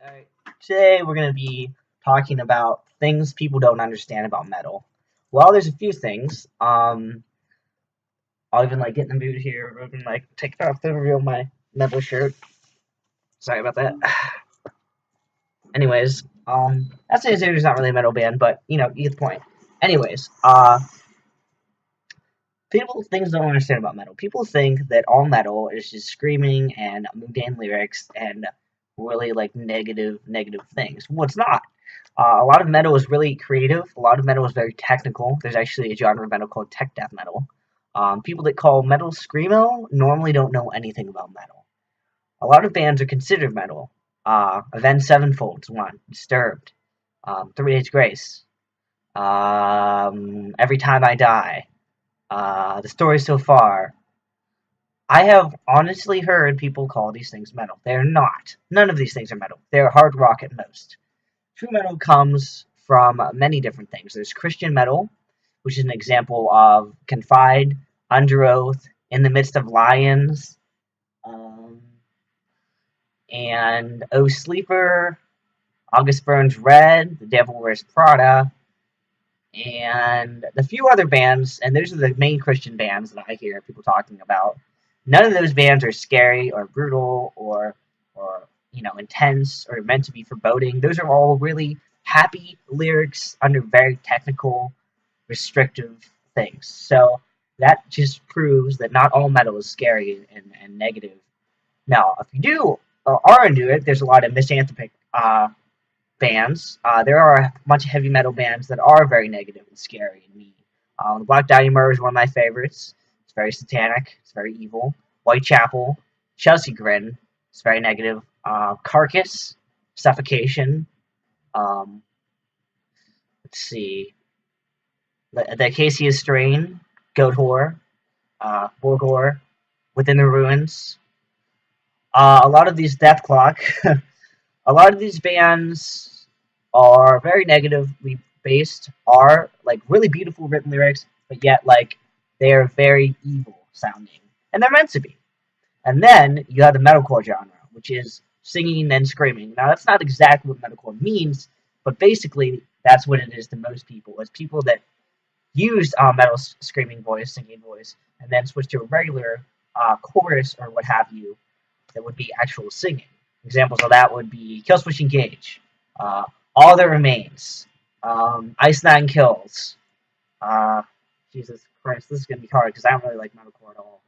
Alright, today we're going to be talking about things people don't understand about metal. Well, there's a few things. I'll even get in the mood here. I can take off the reveal my metal shirt. Sorry about that. Anyways, that's is not really a metal band, but you get the point. Anyways, people things don't understand about metal. People think that all metal is just screaming and mundane lyrics and really negative things. Well, it's not. A lot of metal is really creative. A lot of metal is very technical. There's actually a genre of metal called tech death metal. People that call metal screamo normally don't know anything about metal. A lot of bands are considered metal. Avenged Sevenfold's one. Disturbed. 3 Days Grace. Every Time I Die. The Story So Far. I have honestly heard people call these things metal. They're not. None of these things are metal. They're hard rock at most. True metal comes from many different things. There's Christian metal, which is an example of Confide, Under Oath, In the Midst of Lions, and Oh Sleeper, August Burns Red, The Devil Wears Prada, and a few other bands, and those are the main Christian bands that I hear people talking about. None of those bands are scary or brutal or intense or meant to be foreboding. Those are all really happy lyrics under very technical, restrictive things. So that just proves that not all metal is scary and negative. Now, if you are into it, there's a lot of misanthropic bands. There are a bunch of heavy metal bands that are very negative and scary and mean. The Black Dahlia Murder is one of my favorites. It's very satanic. It's very evil. Whitechapel, Chelsea Grin. It's very negative. Carcass, Suffocation. Let's see. The Acacia Strain, Goat Whore, Borgore, Within the Ruins. A lot of these Death Clock. A lot of these bands are very negatively based, are really beautiful written lyrics, but yet they are very evil sounding, and they're meant to be. And then you have the metalcore genre, which is singing and screaming. Now that's not exactly what metalcore means, but basically that's what it is to most people. It's people that use metal screaming voice, singing voice, and then switch to a regular chorus or what have you that would be actual singing. Examples of that would be Killswitch Engage, All That Remains, Ice Nine Kills. Jesus Christ, this is going to be hard because I don't really like metalcore at all.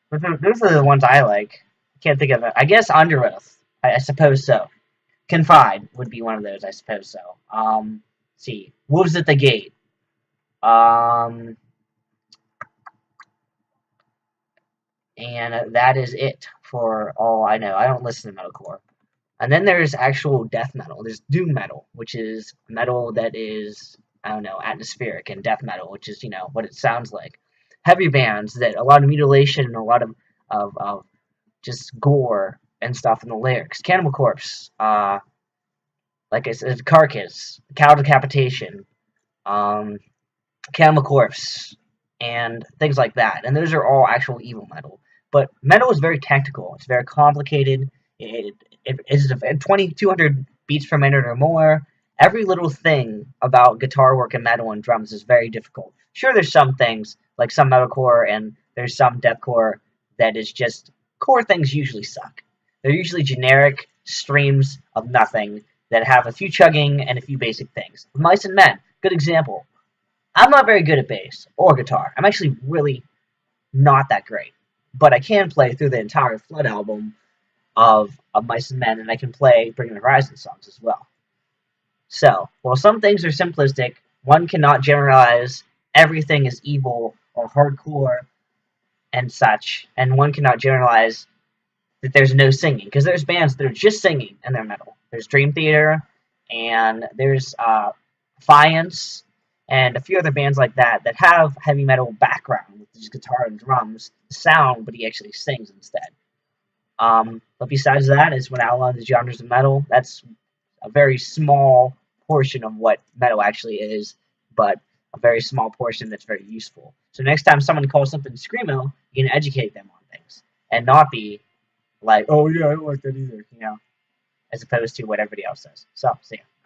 But those are the ones I like. I can't think of it. I guess Under Oath. I suppose so. Confide would be one of those, I suppose so. Let's see. Wolves at the Gate. And that is it for all I know. I don't listen to metalcore. And then there's actual death metal. There's doom metal, which is metal that is, I don't know, atmospheric, and death metal, which is, what it sounds like. Heavy bands that a lot of mutilation and a lot of just gore and stuff in the lyrics. Cannibal Corpse, like I said, Carcass, Cow Decapitation, Cannibal Corpse, and things like that. And those are all actual evil metal. But metal is very technical. It's very complicated. It is 200 beats per minute or more. Every little thing about guitar work and metal and drums is very difficult. Sure, there's some things, like some metalcore and there's some deathcore that is just, core things usually suck. They're usually generic streams of nothing that have a few chugging and a few basic things. Mice and Men, good example. I'm not very good at bass or guitar. I'm actually really not that great. But I can play through the entire Flood album of Mice and Men, and I can play Bring the Horizon songs as well. So, while some things are simplistic, one cannot generalize everything is evil or hardcore and such, and one cannot generalize that there's no singing, because there's bands that are just singing and they're metal. There's Dream Theater, and there's Defiance, and a few other bands like that that have heavy metal background with just guitar and drums sound, but he actually sings instead. But besides that, it's when outlined the genres of metal. That's a very small portion of what metal actually is, but a very small portion that's very useful. So next time someone calls something screamo, you can educate them on things and not be like, oh yeah, I don't like that either, as opposed to what everybody else says. So, see ya.